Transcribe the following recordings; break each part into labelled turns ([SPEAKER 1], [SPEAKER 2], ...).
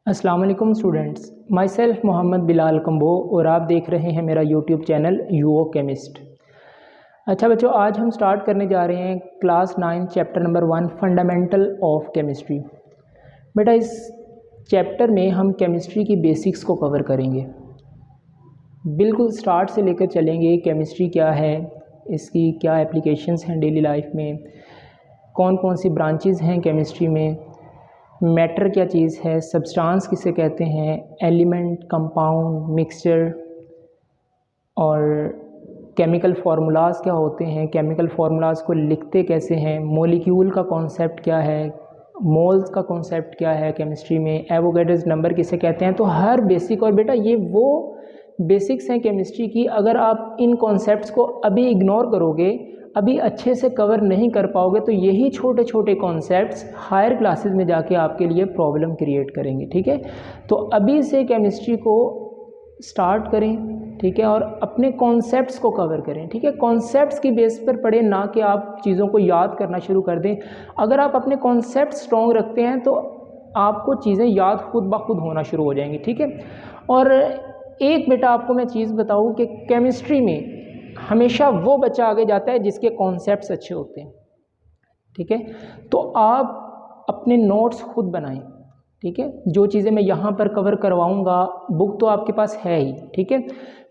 [SPEAKER 1] अस्सलाम वालेकुम students, myself Mohammad Bilal Kamboh और आप देख रहे हैं मेरा यूट्यूब चैनल यूओ केमिस्ट। अच्छा बच्चों, आज हम स्टार्ट करने जा रहे हैं class 9 chapter number 1 fundamental of chemistry. बेटा इस चैप्टर में हम केमिस्ट्री की बेसिक्स को कवर करेंगे, बिल्कुल स्टार्ट से लेकर चलेंगे। केमिस्ट्री क्या है, इसकी क्या एप्लीकेशंस हैं डेली लाइफ में, कौन कौन सी ब्रांचेस हैं केमिस्ट्री में, मैटर क्या चीज़ है, सब्सटेंस किसे कहते हैं, एलिमेंट, कंपाउंड, मिक्सचर और केमिकल फार्मूलाज क्या होते हैं, केमिकल फार्मूलाज को लिखते कैसे हैं, मॉलिक्यूल का कॉन्सेप्ट क्या है, मोल्स का कॉन्सेप्ट क्या है केमिस्ट्री में, एवोगैड्रोस नंबर किसे कहते हैं। तो हर बेसिक, और बेटा ये वो बेसिक्स हैं केमिस्ट्री की, अगर आप इन कॉन्सेप्ट्स को अभी इग्नोर करोगे, अभी अच्छे से कवर नहीं कर पाओगे, तो यही छोटे छोटे कॉन्सेप्ट्स हायर क्लासेस में जाके आपके लिए प्रॉब्लम क्रिएट करेंगे। ठीक है, तो अभी से केमिस्ट्री को स्टार्ट करें, ठीक है, और अपने कॉन्सेप्ट्स को कवर करें। ठीक है, कॉन्सेप्ट्स की बेस पर पढ़ें, ना कि आप चीज़ों को याद करना शुरू कर दें। अगर आप अपने कॉन्सेप्ट स्ट्रॉन्ग रखते हैं तो आपको चीज़ें याद खुद ब खुद होना शुरू हो जाएंगी। ठीक है, और एक बेटा आपको मैं चीज़ बताऊँ कि केमिस्ट्री में हमेशा वो बच्चा आगे जाता है जिसके कॉन्सेप्ट्स अच्छे होते हैं। ठीक है, तो आप अपने नोट्स खुद बनाएं। ठीक है, जो चीज़ें मैं यहाँ पर कवर करवाऊँगा, बुक तो आपके पास है ही। ठीक है,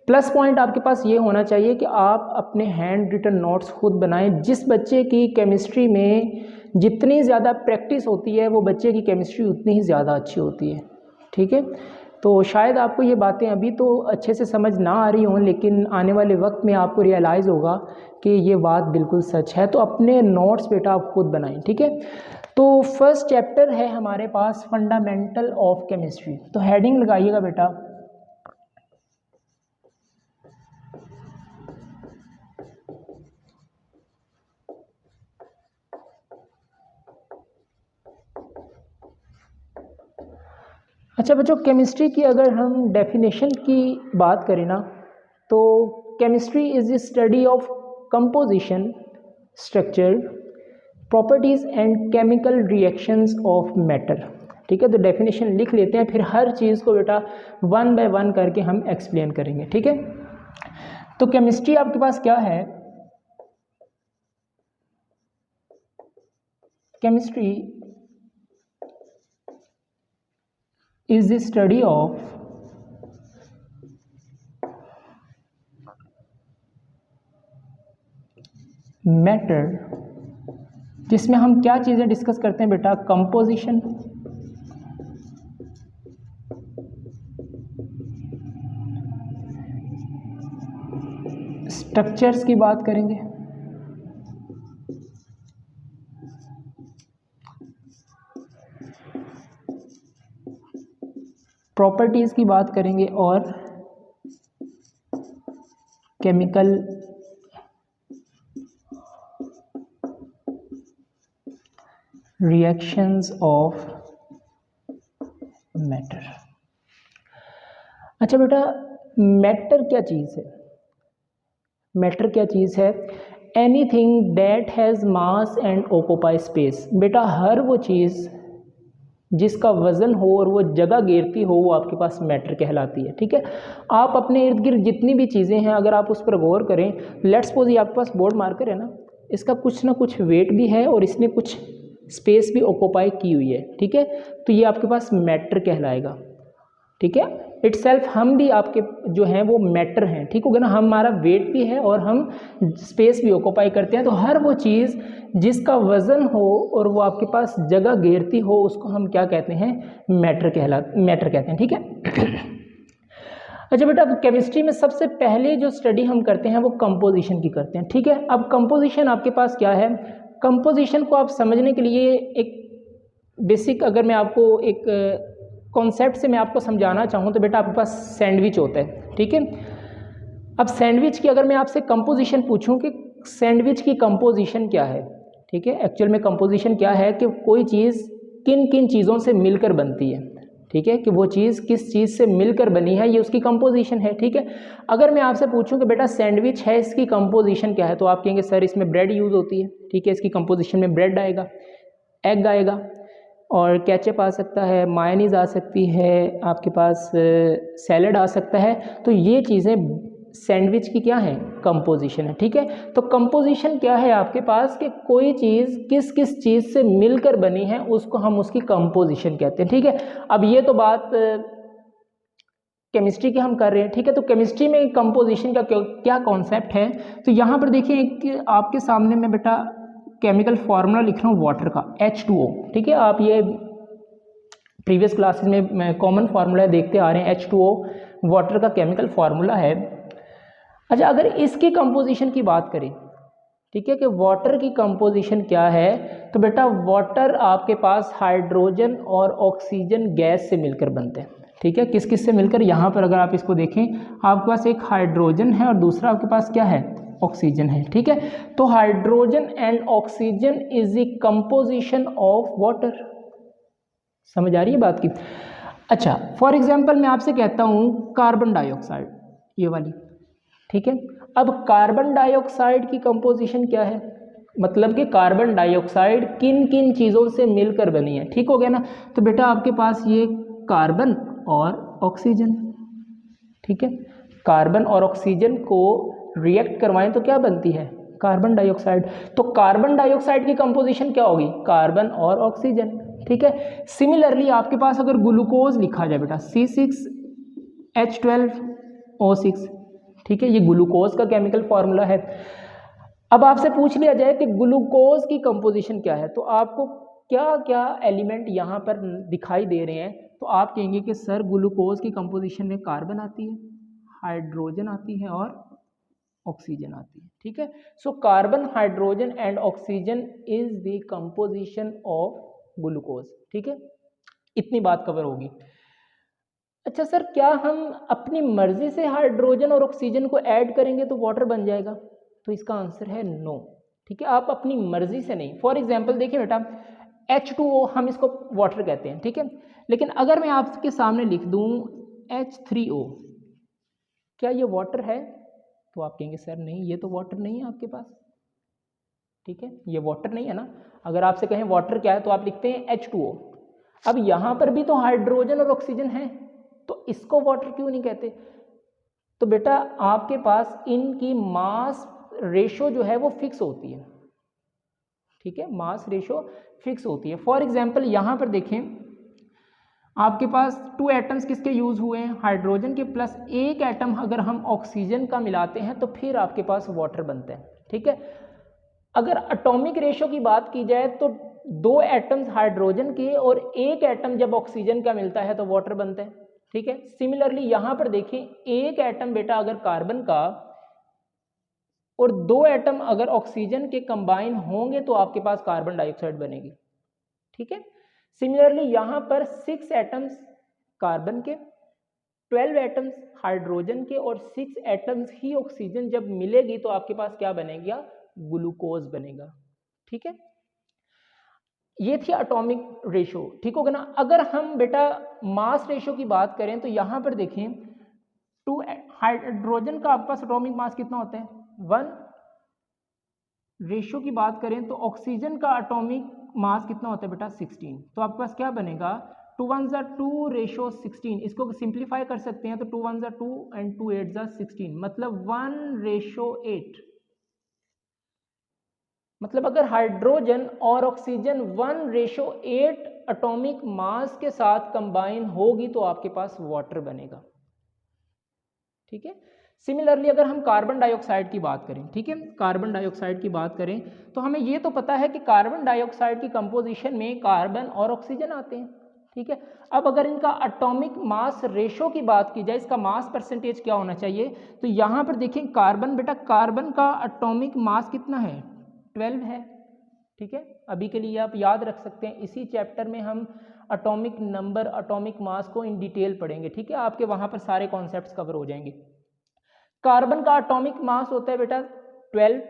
[SPEAKER 1] प्लस पॉइंट आपके पास ये होना चाहिए कि आप अपने हैंड रिटन नोट्स खुद बनाएं। जिस बच्चे की केमिस्ट्री में जितनी ज़्यादा प्रैक्टिस होती है, वो बच्चे की केमिस्ट्री उतनी ही ज़्यादा अच्छी होती है। ठीक है, तो शायद आपको ये बातें अभी तो अच्छे से समझ ना आ रही हों, लेकिन आने वाले वक्त में आपको रियलाइज़ होगा कि ये बात बिल्कुल सच है। तो अपने नोट्स बेटा आप खुद बनाएं। ठीक है, तो फर्स्ट चैप्टर है हमारे पास फंडामेंटल ऑफ केमिस्ट्री। तो हेडिंग लगाइएगा बेटा, अच्छा बच्चों, केमिस्ट्री की अगर हम डेफिनेशन की बात करें ना, तो chemistry is the study of composition, structure, properties and chemical reactions of matter. ठीक है, तो डेफिनेशन लिख लेते हैं, फिर हर चीज़ को बेटा वन बाय वन करके हम एक्सप्लेन करेंगे। ठीक है, तो केमिस्ट्री आपके पास क्या है? Chemistry is the study of matter, जिसमें हम क्या चीज़ें डिस्कस करते हैं बेटा? कंपोजिशन, स्ट्रक्चर्स की बात करेंगे, प्रॉपर्टीज़ की बात करेंगे, और केमिकल रिएक्शंस ऑफ मैटर। अच्छा बेटा, मैटर क्या चीज़ है? मैटर क्या चीज़ है? Anything that has mass and occupy space. बेटा हर वो चीज़ जिसका वज़न हो और वो जगह घेरती हो, वो आपके पास मैटर कहलाती है। ठीक है, आप अपने इर्द गिर्द जितनी भी चीज़ें हैं, अगर आप उस पर गौर करें, लेट्स सपोज ये आपके पास बोर्ड मार्कर है ना, इसका कुछ ना कुछ वेट भी है और इसने कुछ स्पेस भी ऑक्यूपाई की हुई है। ठीक है, तो ये आपके पास मैटर कहलाएगा। ठीक है, इटसेल्फ हम भी आपके जो हैं वो मैटर हैं। ठीक हो गया ना, हमारा वेट भी है और हम स्पेस भी ऑक्यूपाई करते हैं। तो हर वो चीज़ जिसका वज़न हो और वो आपके पास जगह घेरती हो, उसको हम क्या कहते हैं? मैटर कहते हैं। ठीक है अच्छा बेटा, अब केमिस्ट्री में सबसे पहले जो स्टडी हम करते हैं वो कंपोजिशन की करते हैं। ठीक है, अब कंपोजिशन आपके पास क्या है? कंपोजिशन को आप समझने के लिए एक बेसिक, अगर मैं आपको एक कॉन्सेप्ट से मैं आपको समझाना चाहूँ, तो बेटा आपके पास सैंडविच होता है। ठीक है, अब सैंडविच की अगर मैं आपसे कंपोजिशन पूछूं कि सैंडविच की कंपोजिशन क्या है, ठीक है, एक्चुअल में कंपोजिशन क्या है कि कोई चीज़ किन किन चीज़ों से मिलकर बनती है। ठीक है, कि वो चीज़ किस चीज़ से मिलकर बनी है, ये उसकी कंपोजिशन है। ठीक है, अगर मैं आपसे पूछूं कि बेटा सैंडविच है, इसकी कंपोजिशन क्या है, तो आप कहेंगे सर इसमें ब्रेड यूज़ होती है। ठीक है, इसकी कंपोजिशन में ब्रेड आएगा, एग आएगा, और केचप आ सकता है, मायोनीज आ सकती है, आपके पास सैलड आ सकता है। तो ये चीज़ें सैंडविच की क्या है, कंपोजिशन है। ठीक है, तो कंपोजिशन क्या है आपके पास कि कोई चीज़ किस किस चीज़ से मिलकर बनी है उसको हम उसकी कंपोजिशन कहते हैं। ठीक है, अब ये तो बात केमिस्ट्री की हम कर रहे हैं। ठीक है, तो केमिस्ट्री में कंपोजिशन का क्या कॉन्सेप्ट है, तो यहाँ पर देखिए एक आपके सामने मैं बेटा केमिकल फार्मूला लिख रहा हूँ वाटर का, H2O। ठीक है, आप ये प्रीवियस क्लासेस में कॉमन फार्मूला देखते आ रहे हैं, H2O वाटर का केमिकल फार्मूला है। अच्छा, अगर इसकी कंपोजिशन की बात करें, ठीक है, कि वाटर की कंपोजिशन क्या है, तो बेटा वाटर आपके पास हाइड्रोजन और ऑक्सीजन गैस से मिलकर बनते हैं। ठीक है, किस किस से मिलकर, यहाँ पर अगर आप इसको देखें, आपके पास एक हाइड्रोजन है और दूसरा आपके पास क्या है, ऑक्सीजन है। ठीक है, तो hydrogen and oxygen is the composition of water. समझ आ रही है बात की। अच्छा, फॉर एग्जाम्पल मैं आपसे कहता हूँ कार्बन डाइऑक्साइड, ये वाली। ठीक है, अब कार्बन डाइऑक्साइड की कंपोजिशन क्या है, मतलब कि कार्बन डाइऑक्साइड किन किन चीज़ों से मिलकर बनी है। ठीक हो गया ना, तो बेटा आपके पास ये कार्बन और ऑक्सीजन। ठीक है, कार्बन और ऑक्सीजन को रिएक्ट करवाएं तो क्या बनती है, कार्बन डाइऑक्साइड। तो कार्बन डाइऑक्साइड की कंपोजिशन क्या होगी, कार्बन और ऑक्सीजन। ठीक है, सिमिलरली आपके पास अगर ग्लूकोज लिखा जाए बेटा C6H12O6, ठीक है, ये ग्लूकोज का केमिकल फार्मूला है। अब आपसे पूछ लिया जाए कि ग्लूकोज की कंपोजिशन क्या है, तो आपको क्या क्या एलिमेंट यहाँ पर दिखाई दे रहे हैं, तो आप कहेंगे कि सर ग्लूकोज की कंपोजिशन में कार्बन आती है, हाइड्रोजन आती है और ऑक्सीजन आती है। ठीक है, so carbon, hydrogen and oxygen is the composition of glucose. ठीक है, इतनी बात कवर होगी। अच्छा सर, क्या हम अपनी मर्जी से हाइड्रोजन और ऑक्सीजन को ऐड करेंगे तो वाटर बन जाएगा, तो इसका आंसर है नो। ठीक है, आप अपनी मर्जी से नहीं। फॉर एग्जाम्पल देखिए बेटा, H2O हम इसको वाटर कहते हैं। ठीक है, लेकिन अगर मैं आपके सामने लिख दूं H3O, क्या ये वाटर है, तो आप कहेंगे सर नहीं, ये तो वाटर नहीं है आपके पास। ठीक है, ये वाटर नहीं है ना। अगर आपसे कहें वाटर क्या है, तो आप लिखते हैं H2O। अब यहाँ पर भी तो हाइड्रोजन और ऑक्सीजन है, तो इसको वाटर क्यों नहीं कहते। तो बेटा आपके पास इनकी मास रेशो जो है वो फिक्स होती है। ठीक है, मास रेशो फिक्स होती है। फॉर एग्जाम्पल यहाँ पर देखें, आपके पास 2 एटम्स किसके यूज हुए हैं, हाइड्रोजन के, प्लस एक एटम अगर हम ऑक्सीजन का मिलाते हैं तो फिर आपके पास वाटर बनता है। ठीक है, अगर एटॉमिक रेशो की बात की जाए तो 2 एटम्स हाइड्रोजन के और एक एटम जब ऑक्सीजन का मिलता है तो वाटर बनता है। ठीक है, सिमिलरली यहाँ पर देखें, एक एटम बेटा अगर कार्बन का और 2 एटम अगर ऑक्सीजन के कंबाइन होंगे तो आपके पास कार्बन डाइऑक्साइड बनेगी। ठीक है, सिमिलरली यहाँ पर 6 एटम्स कार्बन के, 12 एटम्स हाइड्रोजन के और 6 एटम्स ही ऑक्सीजन जब मिलेगी तो आपके पास क्या बनेगा, ग्लूकोज बनेगा। ठीक है, ये थी एटॉमिक रेशो। ठीक होगा ना। अगर हम बेटा मास रेशो की बात करें तो यहाँ पर देखें, 2 हाइड्रोजन का आपके पास एटॉमिक मास कितना होता है, 1। रेशो की बात करें तो ऑक्सीजन का एटॉमिक मास कितना होता है बेटा, 16। तो आपके पास क्या बनेगा, 2 1 2 रेशो 16। इसको सिंप्लीफाई कर सकते हैं तो 2 1 2 एंड 2 8 16, मतलब 1:8। मतलब अगर हाइड्रोजन और ऑक्सीजन 1:8 एटॉमिक मास के साथ कंबाइन होगी तो आपके पास वाटर बनेगा। ठीक है, सिमिलरली अगर हम कार्बन डाइऑक्साइड की बात करें, ठीक है, कार्बन डाइऑक्साइड की बात करें तो हमें ये तो पता है कि कार्बन डाइऑक्साइड की कंपोजिशन में कार्बन और ऑक्सीजन आते हैं। ठीक है, अब अगर इनका एटॉमिक मास रेशो की बात की जाए, इसका मास परसेंटेज क्या होना चाहिए, तो यहाँ पर देखें कार्बन, बेटा कार्बन का एटॉमिक मास कितना है, 12 है। ठीक है, अभी के लिए आप याद रख सकते हैं, इसी चैप्टर में हम एटॉमिक नंबर, एटॉमिक मास को इन डिटेल पढ़ेंगे। ठीक है, आपके वहाँ पर सारे कॉन्सेप्ट्स कवर हो जाएंगे। कार्बन का एटॉमिक मास होता है बेटा 12।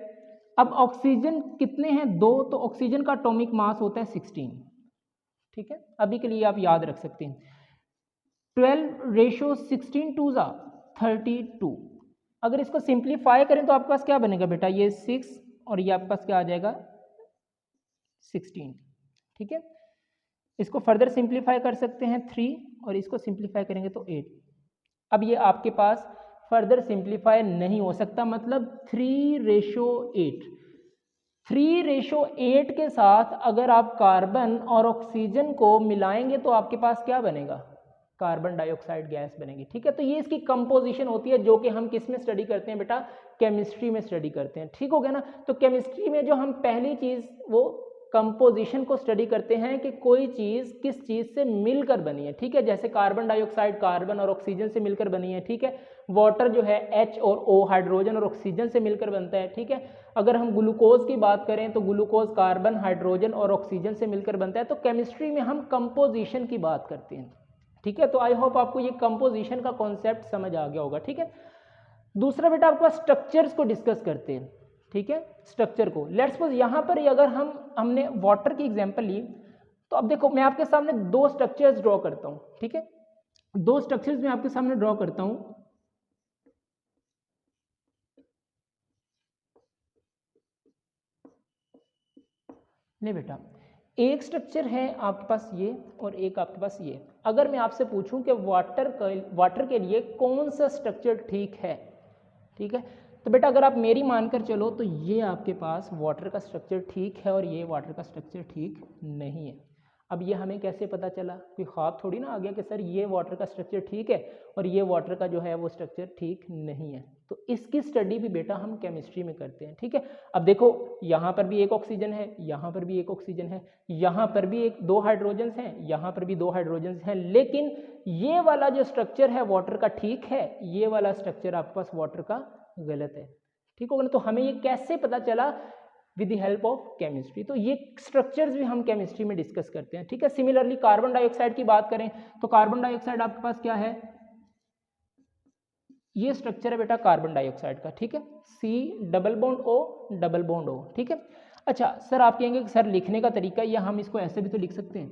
[SPEAKER 1] अब ऑक्सीजन कितने हैं, 2, तो ऑक्सीजन का एटॉमिक मास होता है 16। ठीक है, अभी के लिए आप याद रख सकते हैं 12:16 2 32। अगर इसको सिंप्लीफाई करें तो आपके पास क्या बनेगा बेटा, ये 6 और ये आपके पास क्या आ जाएगा, 16। ठीक है, इसको फर्दर सिंप्लीफाई कर सकते हैं 3 और इसको सिंप्लीफाई करेंगे तो 8। अब ये आपके पास फर्दर सिंप्लीफाई नहीं हो सकता, मतलब 3:8। 3:8 के साथ अगर आप कार्बन और ऑक्सीजन को मिलाएंगे तो आपके पास क्या बनेगा, कार्बन डाइऑक्साइड गैस बनेगी। ठीक है, तो ये इसकी कंपोजिशन होती है जो कि हम किस में स्टडी करते हैं बेटा, केमिस्ट्री में स्टडी करते हैं। ठीक हो गया ना। तो केमिस्ट्री में जो हम पहली चीज़ वो कंपोजिशन को स्टडी करते हैं कि कोई चीज़ किस चीज़ से मिलकर बनी है। ठीक है, जैसे कार्बन डाइऑक्साइड कार्बन और ऑक्सीजन से मिलकर बनी है। ठीक है, वाटर जो है H और O हाइड्रोजन और ऑक्सीजन से मिलकर बनता है। ठीक है, अगर हम ग्लूकोज की बात करें तो ग्लूकोज कार्बन हाइड्रोजन और ऑक्सीजन से मिलकर बनता है। तो केमिस्ट्री में हम कंपोजिशन की बात करते हैं। ठीक है, तो आई होप आपको ये कंपोजिशन का कॉन्सेप्ट समझ आ गया होगा। ठीक है, दूसरा बेटा आपके पास स्ट्रक्चर्स को डिस्कस करते हैं। ठीक है, स्ट्रक्चर को लेट्स सपोज यहाँ पर अगर हमने वाटर की एग्जांपल ली, तो अब देखो मैं आपके सामने दो स्ट्रक्चर्स ड्रॉ करता हूँ। ठीक है, दो स्ट्रक्चर्स मैं आपके सामने ड्रॉ करता हूँ। नहीं बेटा, एक स्ट्रक्चर है आपके पास ये और एक आपके पास ये। अगर मैं आपसे पूछूं कि वाटर के लिए कौन सा स्ट्रक्चर ठीक है, ठीक है, तो बेटा अगर आप मेरी मानकर चलो तो ये आपके पास वाटर का स्ट्रक्चर ठीक है और ये वाटर का स्ट्रक्चर ठीक नहीं है। अब ये हमें कैसे पता चला, कोई ख्वाब थोड़ी ना आ गया कि सर ये वाटर का स्ट्रक्चर ठीक है और ये वाटर का जो है वो स्ट्रक्चर ठीक नहीं है। तो इसकी स्टडी भी बेटा हम केमिस्ट्री में करते हैं। ठीक है, अब देखो यहाँ पर भी एक ऑक्सीजन है, यहाँ पर भी एक ऑक्सीजन है, यहाँ पर भी दो हाइड्रोजन्स हैं, यहाँ पर भी दो हाइड्रोजन्स हैं, लेकिन ये वाला जो स्ट्रक्चर है वाटर का ठीक है, ये वाला स्ट्रक्चर आपके पास वाटर का गलत है। ठीक होगा ना। तो हमें ये कैसे पता चला, with the help of chemistry. तो ये स्ट्रक्चर्स भी हम केमिस्ट्री में डिस्कस करते हैं। ठीक है, सिमिलरली कार्बन डाइऑक्साइड की बात करें तो कार्बन डाइऑक्साइड आपके पास क्या है, ये स्ट्रक्चर है बेटा कार्बन डाइऑक्साइड का। ठीक है, C double bond O double bond O। ठीक है, अच्छा सर आप कहेंगे कि सर लिखने का तरीका, या हम इसको ऐसे भी तो लिख सकते हैं।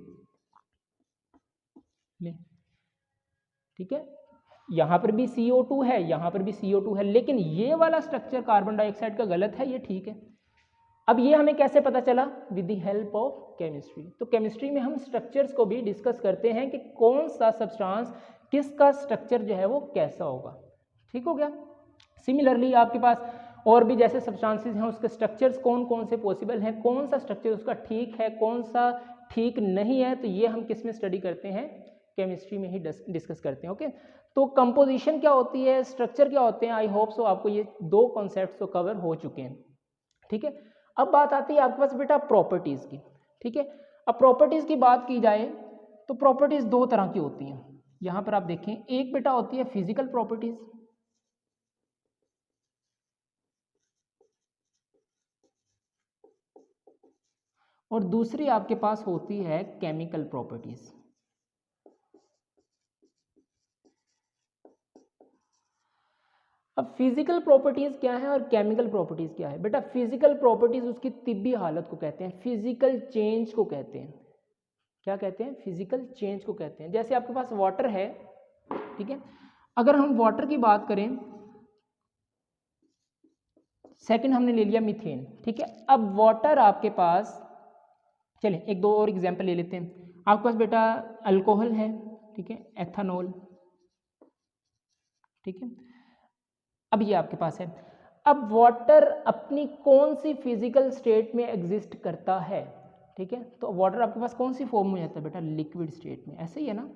[SPEAKER 1] ठीक है, यहाँ पर भी CO2 है, यहाँ पर भी CO2 है, लेकिन ये वाला स्ट्रक्चर कार्बन डाइऑक्साइड का गलत है, ये ठीक है। अब ये हमें कैसे पता चला, with the help of chemistry. तो केमिस्ट्री में हम स्ट्रक्चर्स को भी डिस्कस करते हैं कि कौन सा सब्सटेंस किसका स्ट्रक्चर जो है वो कैसा होगा। ठीक हो गया। सिमिलरली आपके पास और भी जैसे सब्सटेंसेस हैं उसके स्ट्रक्चर्स कौन कौन से पॉसिबल हैं, कौन सा स्ट्रक्चर उसका ठीक है, कौन सा ठीक नहीं है, तो ये हम किस में स्टडी करते हैं, केमिस्ट्री में ही डिस्कस करते हैं। ओके, तो कंपोजिशन क्या होती है, स्ट्रक्चर क्या होते हैं, आई होप सो आपको ये दो कॉन्सेप्ट्स तो कवर हो चुके हैं। ठीक है, अब बात आती है आपके पास बेटा प्रॉपर्टीज़ की। ठीक है, अब प्रॉपर्टीज़ की बात की जाए तो प्रॉपर्टीज़ दो तरह की होती हैं। यहाँ पर आप देखें, एक बेटा होती है फिजिकल प्रॉपर्टीज़, और दूसरी आपके पास होती है केमिकल प्रॉपर्टीज़। अब फिजिकल प्रॉपर्टीज़ क्या है और केमिकल प्रॉपर्टीज़ क्या है बेटा, फिजिकल प्रॉपर्टीज़ उसकी तिब्बी हालत को कहते हैं, फिजिकल चेंज को कहते हैं। क्या कहते हैं, फिजिकल चेंज को कहते हैं। जैसे आपके पास वाटर है, ठीक है, अगर हम वाटर की बात करें, सेकंड हमने ले लिया मीथेन। ठीक है, अब वाटर आपके पास, चलिए एक दो और एग्जांपल ले लेते हैं। आपके पास बेटा अल्कोहल है, ठीक है, एथेनॉल। ठीक है, अब ये आपके पास है। अब वाटर अपनी कौन सी फिजिकल स्टेट में एग्जिस्ट करता है, ठीक है, तो वाटर आपके पास कौन सी फॉर्म में आता है बेटा, लिक्विड स्टेट में, ऐसे ही है ना,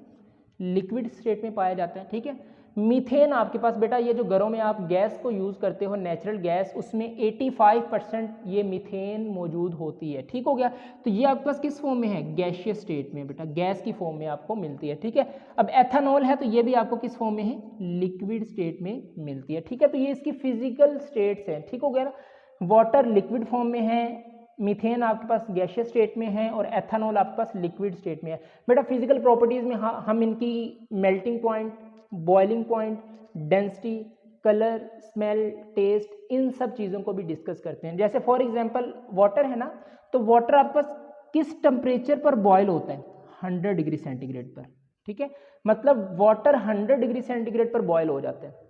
[SPEAKER 1] लिक्विड स्टेट में पाया जाता है। ठीक है, मीथेन आपके पास बेटा, ये जो घरों में आप गैस को यूज़ करते हो, नेचुरल गैस, उसमें 85% ये मीथेन मौजूद होती है। ठीक हो गया, तो ये आपके पास किस फॉर्म में है, गैसियस स्टेट में बेटा, गैस की फॉर्म में आपको मिलती है। ठीक है, अब एथेनॉल है तो ये भी आपको किस फॉर्म में है, लिक्विड स्टेट में मिलती है। ठीक है, तो ये इसकी फिजिकल स्टेट्स हैं। ठीक हो गया ना, वाटर लिक्विड फॉर्म में है, मीथेन आपके पास गैसियस स्टेट में है और एथेनॉल आपके पास लिक्विड स्टेट में है। बेटा फिजिकल प्रॉपर्टीज़ में हम इनकी melting point, boiling point, density, colour, smell, taste, इन सब चीज़ों को भी डिस्कस करते हैं। जैसे फॉर एग्जांपल वाटर है ना, तो वाटर आपके पास किस टेम्परेचर पर बॉयल होता है, 100 डिग्री सेंटीग्रेड पर। ठीक है, मतलब वाटर 100 डिग्री सेंटीग्रेड पर बॉयल हो जाता है।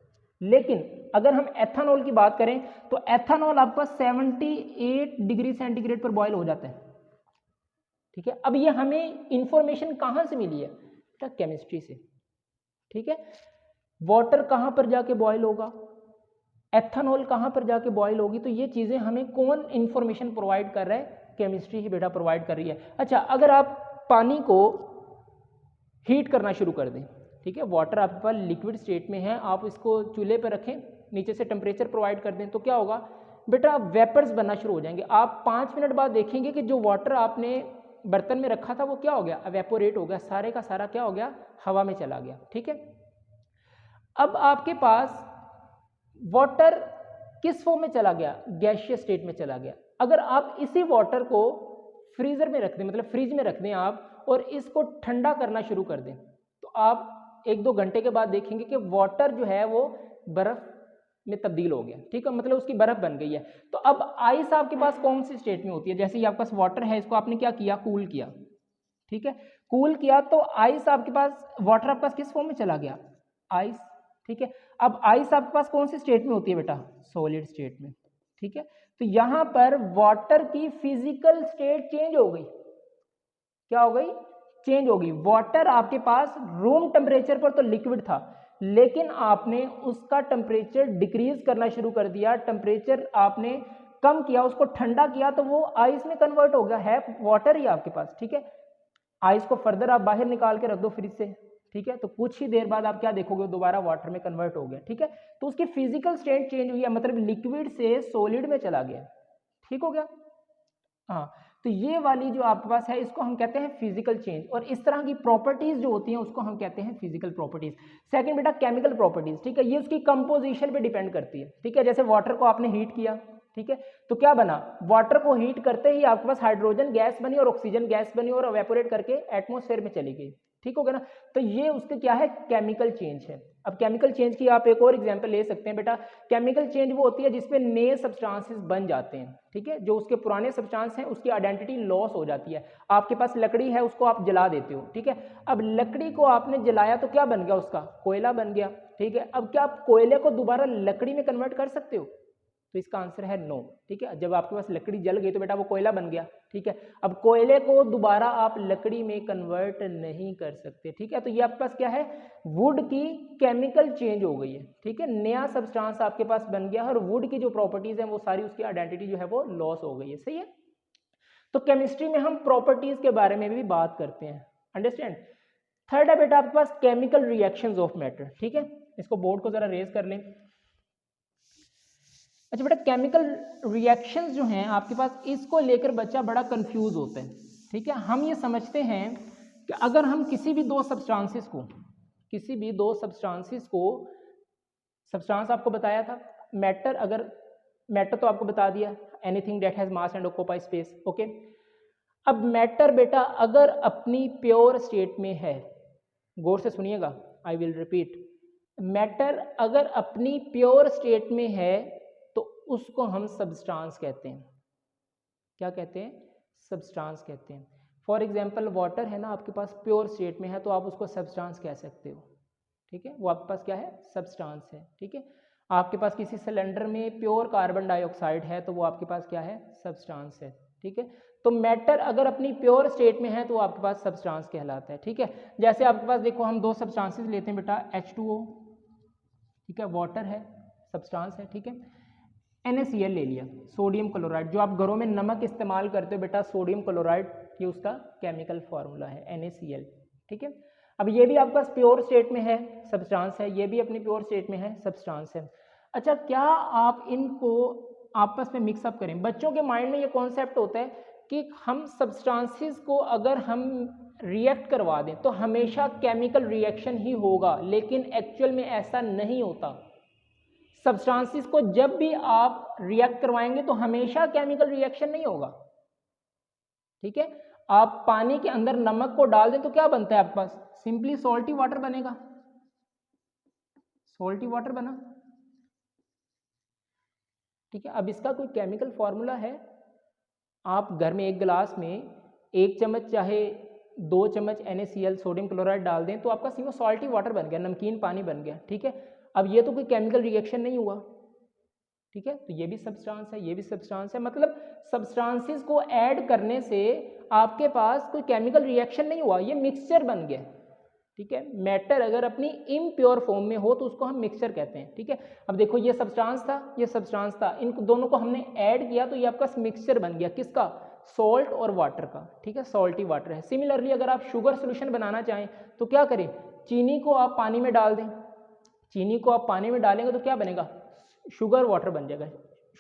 [SPEAKER 1] लेकिन अगर हम एथेनॉल की बात करें तो एथेनॉल आपका 78 डिग्री सेंटीग्रेड पर बॉयल हो जाता है। ठीक है। अब ये हमें इंफॉर्मेशन कहाँ से मिली है बेटा? केमिस्ट्री से, ठीक है। वाटर कहाँ पर जाके बॉयल होगा, एथेनॉल कहाँ पर जाके बॉयल होगी, तो ये चीज़ें हमें कौन इंफॉर्मेशन प्रोवाइड कर रहा है? केमिस्ट्री ही बेटा प्रोवाइड कर रही है। अच्छा, अगर आप पानी को हीट करना शुरू कर दें, ठीक है, वाटर आपके पास लिक्विड स्टेट में है, आप इसको चूल्हे पर रखें, नीचे से टेम्परेचर प्रोवाइड कर दें, तो क्या होगा बेटा? वेपर्स बनना शुरू हो जाएंगे। आप 5 मिनट बाद देखेंगे कि जो वाटर आपने बर्तन में रखा था वो क्या हो गया? एवेपोरेट हो गया, सारे का सारा क्या हो गया? हवा में चला गया, ठीक है। अब आपके पास वाटर किस फॉर्म में चला गया? गैसियस स्टेट में चला गया। अगर आप इसी वाटर को फ्रीजर में रख दें, मतलब फ्रिज में रख दें आप, और इसको ठंडा करना शुरू कर दें, तो आप 1-2 घंटे के बाद देखेंगे कि वाटर जो है वो बर्फ में तब्दील हो गया, ठीक है, मतलब उसकी बर्फ बन गई है। तो अब आइस आपके पास कौन सी स्टेट में होती है? जैसे ये आपके पास वाटर है, इसको आपने क्या किया? कूल किया, ठीक है, कूल किया तो आइस आपके पास, वाटर आपके पास किस फॉर्म में चला गया? आइस, ठीक है। अब आइस आपके पास कौन सी स्टेट में होती है बेटा? सॉलिड स्टेट में, ठीक है। तो यहां पर वाटर की फिजिकल स्टेट चेंज हो गई, क्या हो गई? चेंज हो गई। वाटर आपके पास रूम टेम्परेचर पर तो लिक्विड था, लेकिन आपने उसका टेम्परेचर डिक्रीज करना शुरू कर दिया, टेम्परेचर आपने कम किया, उसको ठंडा किया, तो वो आइस में कन्वर्ट हो गया, है वाटर ही आपके पास, ठीक है। आइस को फर्दर आप बाहर निकाल के रख दो फ्रिज से, ठीक है, तो कुछ ही देर बाद आप क्या देखोगे? दोबारा वाटर में कन्वर्ट हो गया, ठीक है। तो उसकी फिजिकल स्टेट चेंज हुई है, मतलब लिक्विड से सॉलिड में चला गया, ठीक हो गया। हाँ, तो ये वाली जो आपके पास है इसको हम कहते हैं फिजिकल चेंज, और इस तरह की प्रॉपर्टीज जो होती हैं उसको हम कहते हैं फिजिकल प्रॉपर्टीज। सेकंड बेटा केमिकल प्रॉपर्टीज, ठीक है, ये उसकी कंपोजिशन पे डिपेंड करती है, ठीक है। जैसे वाटर को आपने हीट किया, ठीक है, तो क्या बना? वाटर को हीट करते ही आपके पास हाइड्रोजन गैस बनी और ऑक्सीजन गैस बनी और एवेपोरेट करके एटमॉस्फेयर में चली गई, ठीक हो गया ना। तो ये उसके क्या है? केमिकल चेंज है। अब केमिकल चेंज की आप एक और एग्जांपल ले सकते हैं बेटा। केमिकल चेंज वो होती है जिसमें नए सब्सटेंसेस बन जाते हैं, ठीक है, जो उसके पुराने सब्सटेंस हैं उसकी आइडेंटिटी लॉस हो जाती है। आपके पास लकड़ी है, उसको आप जला देते हो, ठीक है। अब लकड़ी को आपने जलाया तो क्या बन गया? उसका कोयला बन गया, ठीक है। अब क्या आप कोयले को दोबारा लकड़ी में कन्वर्ट कर सकते हो? तो इसका आंसर है नो, ठीक है। जब आपके पास लकड़ी जल गई तो बेटा वो कोयला बन गया, ठीक है। अब कोयले को दोबारा आप लकड़ी में कन्वर्ट नहीं कर सकते, ठीक है। तो ये आपके पास क्या है? वुड की केमिकल चेंज हो गई है, ठीक है, नया सब्सटेंस आपके पास बन गया और वुड की जो प्रॉपर्टीज हैं वो सारी उसकी आइडेंटिटी जो है वो लॉस हो गई है, सही है। तो केमिस्ट्री में हम प्रॉपर्टीज के बारे में भी बात करते हैं, अंडरस्टैंड। थर्ड है बेटा आपके पास केमिकल रिएक्शंस ऑफ मैटर, ठीक है। इसको बोर्ड को जरा रेज कर लें। अच्छा बेटा, केमिकल रिएक्शंस जो हैं आपके पास, इसको लेकर बच्चा बड़ा कंफ्यूज होता है, ठीक है। हम ये समझते हैं कि अगर हम किसी भी दो सब्सटेंसेस को सब्सटेंस आपको बताया था मैटर, अगर मैटर तो आपको बता दिया anything that has mass and occupy space, okay. अब मैटर बेटा अगर अपनी प्योर स्टेट में है, गौर से सुनिएगा, आई विल रिपीट, मैटर अगर अपनी प्योर स्टेट में है तो उसको हम सब्सटेंस कहते हैं। क्या कहते हैं? सब्सटेंस कहते हैं। फॉर एग्जांपल वाटर है ना, आपके पास प्योर स्टेट में है तो आप उसको सब्सटेंस कह सकते हो, ठीक है, वो आपके पास क्या है? सब्सटेंस है, ठीक है। आपके पास किसी सिलेंडर में प्योर कार्बन डाइऑक्साइड है तो वो आपके पास क्या है? सब्सटेंस है, ठीक है। तो मैटर अगर अपनी प्योर स्टेट में है तो आपके पास सब्सटेंस कहलाता है, ठीक है। जैसे आपके पास देखो, हम दो सब्सटेंसेस लेते हैं बेटा, H2O, ठीक है, वाटर है, सब्सटेंस है, ठीक है। NaCl ले लिया, सोडियम क्लोराइड, जो आप घरों में नमक इस्तेमाल करते हो बेटा, सोडियम क्लोराइड, ये उसका केमिकल फार्मूला है NaCl, ठीक है। अब ये भी आपके पास प्योर स्टेट में है, सब्सटेंस है, ये भी अपनी प्योर स्टेट में है, सब्सटेंस है। अच्छा, क्या आप इनको आपस में मिक्सअप करें? बच्चों के माइंड में ये कॉन्सेप्ट होता है कि हम सब्सटेंसेस को अगर हम रिएक्ट करवा दें तो हमेशा केमिकल रिएक्शन ही होगा, लेकिन एक्चुअल में ऐसा नहीं होता। सब्सटेंसेस को जब भी आप रिएक्ट करवाएंगे तो हमेशा केमिकल रिएक्शन नहीं होगा, ठीक है। आप पानी के अंदर नमक को डाल दें तो क्या बनता है आपके पास? सिंपली सॉल्टी वाटर बनेगा, सॉल्टी वाटर बना, ठीक है। अब इसका कोई केमिकल फॉर्मूला है? आप घर में एक गिलास में 1 चम्मच चाहे 2 चम्मच NaCl सोडियम क्लोराइड डाल दें तो आपका सिर्फ सॉल्टी वाटर बन गया, नमकीन पानी बन गया, ठीक है। अब ये तो कोई केमिकल रिएक्शन नहीं हुआ, ठीक है। तो ये भी सब्सटेंस है, ये भी सब्सटेंस है, मतलब सब्सटेंसेस को ऐड करने से आपके पास कोई केमिकल रिएक्शन नहीं हुआ, ये मिक्सचर बन गया, ठीक है। मैटर अगर अपनी इम्प्योर फॉर्म में हो तो उसको हम मिक्सचर कहते हैं, ठीक है। अब देखो ये सब्सटेंस था, ये सब्सटेंस था, इन दोनों को हमने ऐड किया तो ये आपका मिक्सचर बन गया, किसका, सॉल्ट और वाटर का, ठीक है, सॉल्टी वाटर है। सिमिलरली अगर आप शुगर सोल्यूशन बनाना चाहें तो क्या करें, चीनी को आप पानी में डाल दें, चीनी को आप पानी में डालेंगे तो क्या बनेगा, शुगर वाटर बन जाएगा,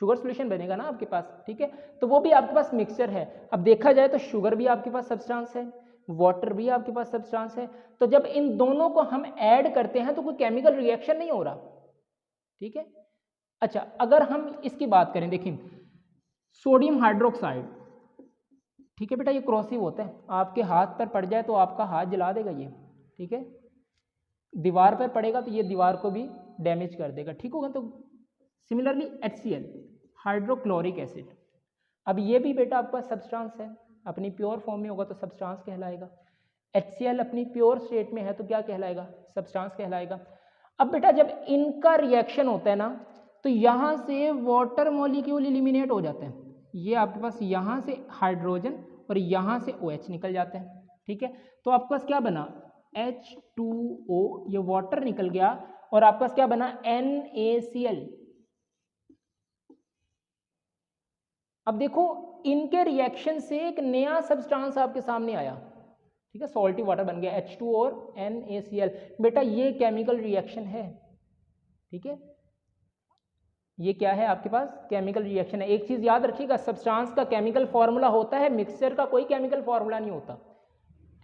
[SPEAKER 1] शुगर सोल्यूशन बनेगा ना आपके पास, ठीक है। तो वो भी आपके पास मिक्सचर है। अब देखा जाए तो शुगर भी आपके पास सब्सटेंस है, वाटर भी आपके पास सब्सटेंस है, तो जब इन दोनों को हम ऐड करते हैं तो कोई केमिकल रिएक्शन नहीं हो रहा, ठीक है। अच्छा, अगर हम इसकी बात करें, देखिए सोडियम हाइड्रोक्साइड, ठीक है बेटा, ये क्रॉसिव होता है, आपके हाथ पर पड़ जाए तो आपका हाथ जला देगा ये, ठीक है, दीवार पर पड़ेगा तो ये दीवार को भी डैमेज कर देगा, ठीक होगा। तो सिमिलरली HCl, हाइड्रोक्लोरिक एसिड, अब ये भी बेटा आपका सब्सटेंस है, अपनी प्योर फॉर्म में होगा तो सब्सटेंस कहलाएगा। HCl अपनी प्योर स्टेट में है तो क्या कहलाएगा, सब्सटेंस कहलाएगा। अब बेटा जब इनका रिएक्शन होता है ना तो यहाँ से वाटर मॉलिक्यूल एलिमिनेट हो जाते हैं, ये आपके पास यहाँ से हाइड्रोजन और यहाँ से OH निकल जाते हैं, ठीक है। तो आपके पास क्या बना, H2O, ये वाटर निकल गया, और आपके पास क्या बना, NaCl। अब देखो इनके रिएक्शन से एक नया सब्सटेंस आपके सामने आया, ठीक है, सॉल्टी वाटर बन गया, H2 और NaCl। बेटा ये केमिकल रिएक्शन है, ठीक है, ये क्या है आपके पास, केमिकल रिएक्शन है। एक चीज याद रखिएगा, सब्सटेंस का केमिकल फॉर्मूला होता है, मिक्सचर का कोई केमिकल फॉर्मूला नहीं होता,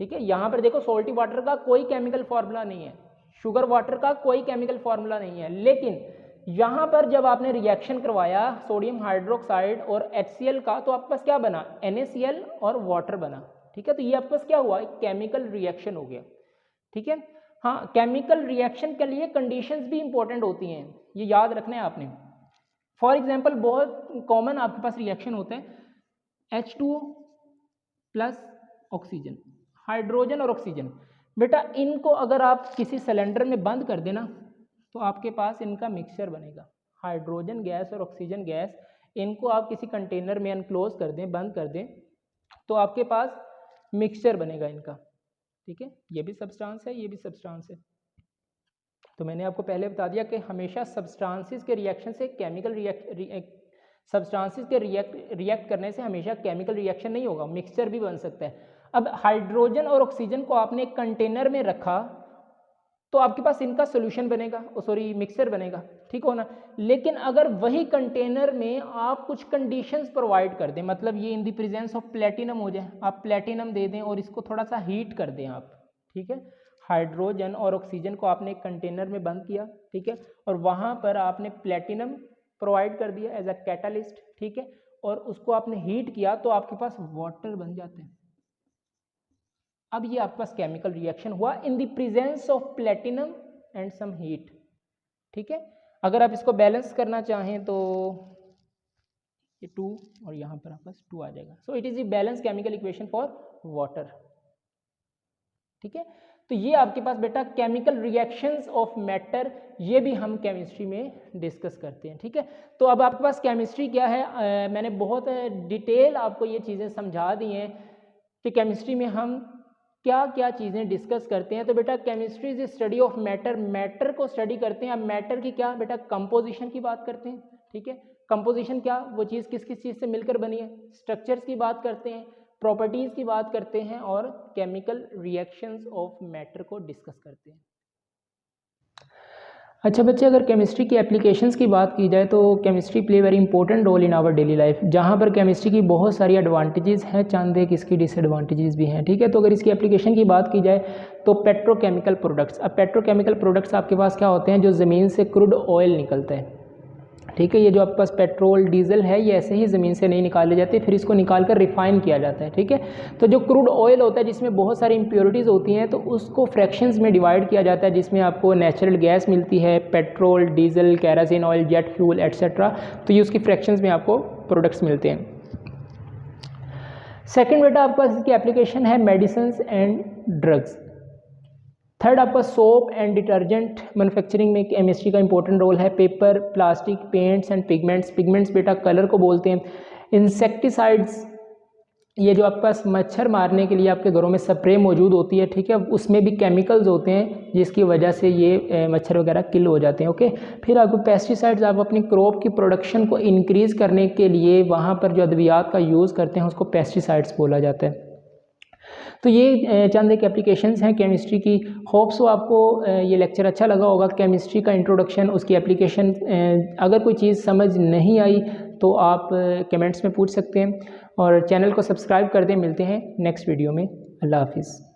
[SPEAKER 1] ठीक है। यहाँ पर देखो सॉल्टी वाटर का कोई केमिकल फॉर्मूला नहीं है, शुगर वाटर का कोई केमिकल फॉर्मूला नहीं है, लेकिन यहाँ पर जब आपने रिएक्शन करवाया सोडियम हाइड्रोक्साइड और HCl का तो आपके पास क्या बना, NaCl और वाटर बना, ठीक है। तो ये आपके पास क्या हुआ, एक केमिकल रिएक्शन हो गया, ठीक है। हाँ, केमिकल रिएक्शन के लिए कंडीशंस भी इंपॉर्टेंट होती हैं, ये याद रखना है आपने। फॉर एग्जाम्पल बहुत कॉमन आपके पास रिएक्शन होता है H2O प्लस ऑक्सीजन, हाइड्रोजन और ऑक्सीजन। बेटा इनको अगर आप किसी सिलेंडर में बंद कर देना तो आपके पास इनका मिक्सचर बनेगा, हाइड्रोजन गैस और ऑक्सीजन गैस, इनको आप किसी कंटेनर में अनक्लोज कर दें, बंद कर दें, तो आपके पास मिक्सचर बनेगा इनका, ठीक है। ये भी सब्सटेंस है, ये भी सब्सटेंस है। तो मैंने आपको पहले बता दिया कि हमेशा सब्सटेंसेस के रिएक्शन से केमिकल सब्सटेंसेस के रिएक्ट करने से हमेशा केमिकल रिएक्शन नहीं होगा, मिक्सचर भी बन सकता है। अब हाइड्रोजन और ऑक्सीजन को आपने एक कंटेनर में रखा तो आपके पास इनका सोल्यूशन बनेगा, सॉरी मिक्सचर बनेगा, ठीक हो ना। लेकिन अगर वही कंटेनर में आप कुछ कंडीशंस प्रोवाइड कर दें, मतलब ये इन द प्रेजेंस ऑफ प्लेटिनम हो जाए, आप प्लेटिनम दे दें और इसको थोड़ा सा हीट कर दें आप, ठीक है। हाइड्रोजन और ऑक्सीजन को आपने एक कंटेनर में बंद किया, ठीक है, और वहाँ पर आपने प्लेटिनम प्रोवाइड कर दिया एज अ कैटालिस्ट, ठीक है, और उसको आपने हीट किया तो आपके पास वाटर बन जाते हैं। अब ये आपके पास केमिकल रिएक्शन हुआ in the presence of platinum and some heat, ठीक है। अगर आप इसको बैलेंस करना चाहें तो ये 2 और यहाँ पर आपके पास 2 आ जाएगा, so it is the balance chemical equation for water, ठीक है। तो ये आपके पास बेटा केमिकल रिएक्शंस ऑफ मैटर, ये भी हम केमिस्ट्री में डिस्कस करते हैं, ठीक है। तो अब आपके पास केमिस्ट्री क्या है, मैंने बहुत डिटेल आपको ये चीज़ें समझा दी हैं कि केमिस्ट्री में हम क्या क्या चीज़ें डिस्कस करते हैं। तो बेटा chemistry is study of matter, matter को स्टडी करते हैं। अब मैटर की क्या बेटा, कंपोजिशन की बात करते हैं, ठीक है। कंपोजिशन क्या, वो चीज़ किस किस चीज़ से मिलकर बनी है, स्ट्रक्चर्स की बात करते हैं, प्रॉपर्टीज़ की बात करते हैं, और केमिकल रिएक्शंस ऑफ मैटर को डिस्कस करते हैं। अच्छा बच्चे, अगर केमिस्ट्री की एप्लीकेशंस की बात की जाए तो chemistry play very important role in our daily life, जहाँ पर केमिस्ट्री की बहुत सारी एडवांटेजेस हैं, चंद एक इसकी डिसएडवांटेजेस भी हैं, ठीक है। तो अगर इसकी एप्लीकेशन की बात की जाए तो पेट्रोकेमिकल प्रोडक्ट्स, अब पेट्रोकेमिकल प्रोडक्ट्स आपके पास क्या होते हैं, जो ज़मीन से क्रूड ऑयल निकलता है, ठीक है। ये जो आपके पास पेट्रोल डीजल है ये ऐसे ही ज़मीन से नहीं निकाले जाते, फिर इसको निकाल कर रिफ़ाइन किया जाता है, ठीक है। तो जो क्रूड ऑयल होता है जिसमें बहुत सारी इम्प्योरिटीज़ होती हैं तो उसको फ्रैक्शंस में डिवाइड किया जाता है, जिसमें आपको नेचुरल गैस मिलती है, petrol, diesel, kerosene oil, jet fuel etcetera, तो ये उसकी फ्रैक्शंस में आपको प्रोडक्ट्स मिलते हैं। सेकेंड बेटा आपके पास इसकी एप्लीकेशन है मेडिसिन एंड ड्रग्स, थर्ड आपका सोप एंड डिटर्जेंट मैन्युफैक्चरिंग में केमिस्ट्री का इंपॉर्टेंट रोल है। Paper, plastic, paints and pigments, pigments बेटा कलर को बोलते हैं। इंसेक्टिसाइड्स, ये जो आपके पास मच्छर मारने के लिए आपके घरों में स्प्रे मौजूद होती है, ठीक है, उसमें भी केमिकल्स होते हैं जिसकी वजह से ये मच्छर वगैरह किल हो जाते हैं। ओके, फिर आपको पेस्टिसाइड्स, आप अपनी क्रॉप की प्रोडक्शन को इंक्रीज़ करने के लिए वहाँ पर जो अद्वियात का यूज़ करते हैं उसको पेस्टिसाइड्स बोला जाता है। तो ये चंद एक एप्लीकेशंस हैं केमिस्ट्री की। होप सो आपको ये लेक्चर अच्छा लगा होगा। केमिस्ट्री का इंट्रोडक्शन, उसकी एप्लीकेशन, अगर कोई चीज़ समझ नहीं आई तो आप कमेंट्स में पूछ सकते हैं और चैनल को सब्सक्राइब कर दें। मिलते हैं नेक्स्ट वीडियो में। अल्लाह हाफिज़।